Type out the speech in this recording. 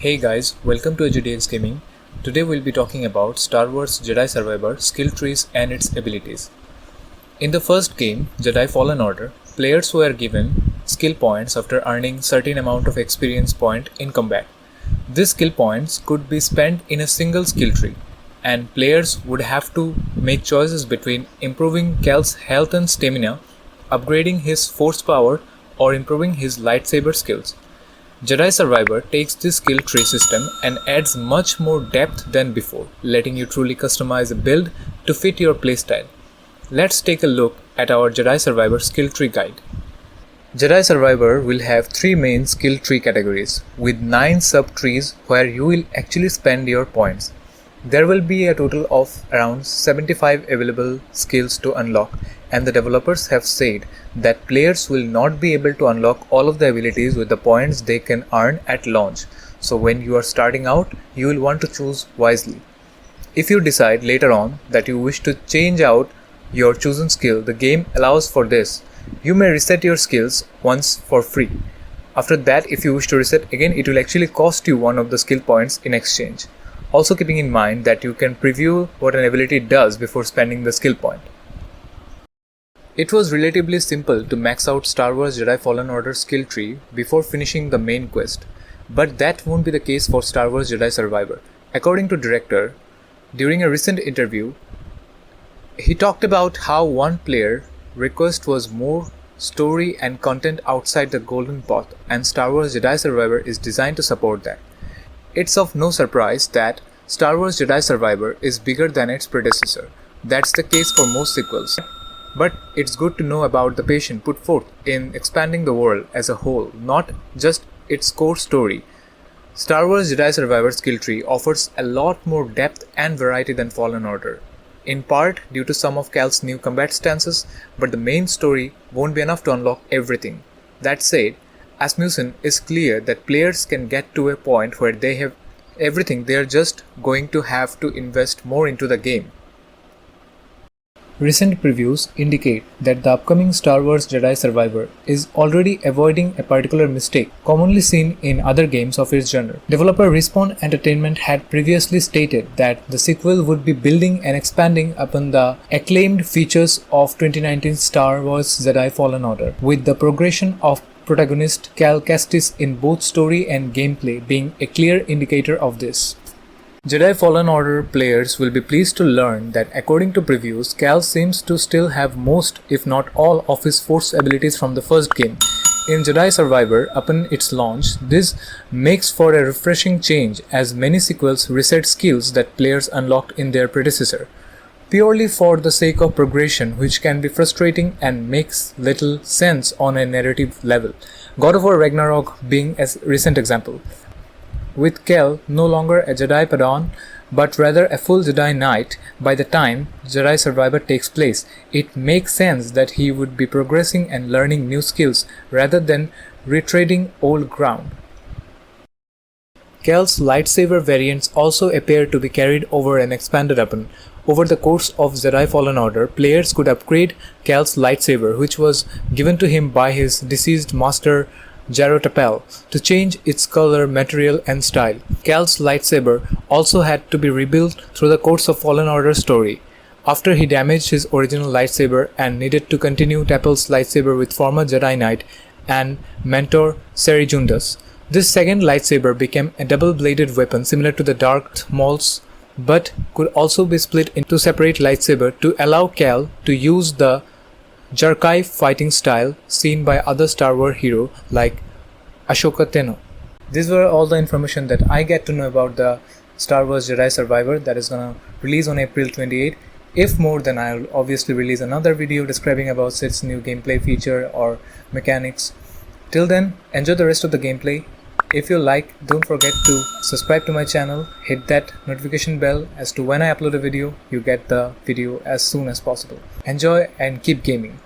Hey guys, welcome to AJDX Gaming. Today we'll be talking about Star Wars Jedi Survivor skill trees and its abilities. In the first game, Jedi Fallen Order, players were given skill points after earning certain amount of experience point in combat. These skill points could be spent in a single skill tree, and players would have to make choices between improving Cal's health and stamina, upgrading his force power, or improving his lightsaber skills. Jedi Survivor takes this skill tree system and adds much more depth than before, letting you truly customize a build to fit your playstyle. Let's take a look at our Jedi Survivor skill tree guide. Jedi Survivor will have 3 main skill tree categories, with 9 sub-trees where you will actually spend your points. There will be a total of around 75 available skills to unlock, and the developers have said that players will not be able to unlock all of the abilities with the points they can earn at launch. So when you are starting out, you will want to choose wisely. If you decide later on that you wish to change out your chosen skill, the game allows for this. You may reset your skills once for free. After that, if you wish to reset again, it will actually cost you one of the skill points in exchange. Also keeping in mind that you can preview what an ability does before spending the skill point. It was relatively simple to max out Star Wars Jedi Fallen Order skill tree before finishing the main quest, but that won't be the case for Star Wars Jedi Survivor. According to director, during a recent interview, he talked about how one player request was more story and content outside the golden path, and Star Wars Jedi Survivor is designed to support that. It's of no surprise that Star Wars Jedi Survivor is bigger than its predecessor. That's the case for most sequels. But it's good to know about the passion put forth in expanding the world as a whole, not just its core story. Star Wars Jedi Survivor skill tree offers a lot more depth and variety than Fallen Order, in part due to some of Cal's new combat stances, but the main story won't be enough to unlock everything. That said, Asmussen is clear that players can get to a point where they have everything, they are just going to have to invest more into the game. Recent previews indicate that the upcoming Star Wars Jedi Survivor is already avoiding a particular mistake commonly seen in other games of its genre. Developer Respawn Entertainment had previously stated that the sequel would be building and expanding upon the acclaimed features of 2019 Star Wars Jedi Fallen Order, with the progression of protagonist Cal Kestis in both story and gameplay being a clear indicator of this. Jedi Fallen Order players will be pleased to learn that according to previews, Cal seems to still have most, if not all, of his Force abilities from the first game. In Jedi Survivor, upon its launch, this makes for a refreshing change as many sequels reset skills that players unlocked in their predecessor, purely for the sake of progression, which can be frustrating and makes little sense on a narrative level. God of War Ragnarok being a recent example. With Cal no longer a Jedi Padawan, but rather a full Jedi Knight by the time Jedi Survivor takes place, it makes sense that he would be progressing and learning new skills rather than retreading old ground. Cal's lightsaber variants also appear to be carried over and expanded upon. Over the course of Jedi Fallen Order, players could upgrade Cal's lightsaber, which was given to him by his deceased master Jaro Tapal, to change its color, material and style. Cal's lightsaber also had to be rebuilt through the course of Fallen Order story, after he damaged his original lightsaber and needed to continue Tapal's lightsaber with former Jedi Knight and mentor Seri Jundas. This second lightsaber became a double-bladed weapon similar to the Darth Maul's, but could also be split into separate lightsaber to allow Cal to use the Jarkai fighting style seen by other Star Wars heroes like Ashoka Tano. These were all the information that I get to know about the Star Wars Jedi Survivor that is gonna release on April 28. If more, then I'll obviously release another video describing about its new gameplay feature or mechanics. Till then, enjoy the rest of the gameplay. If you like, don't forget to subscribe to my channel, hit that notification bell as to when I upload a video, you get the video as soon as possible. Enjoy and keep gaming.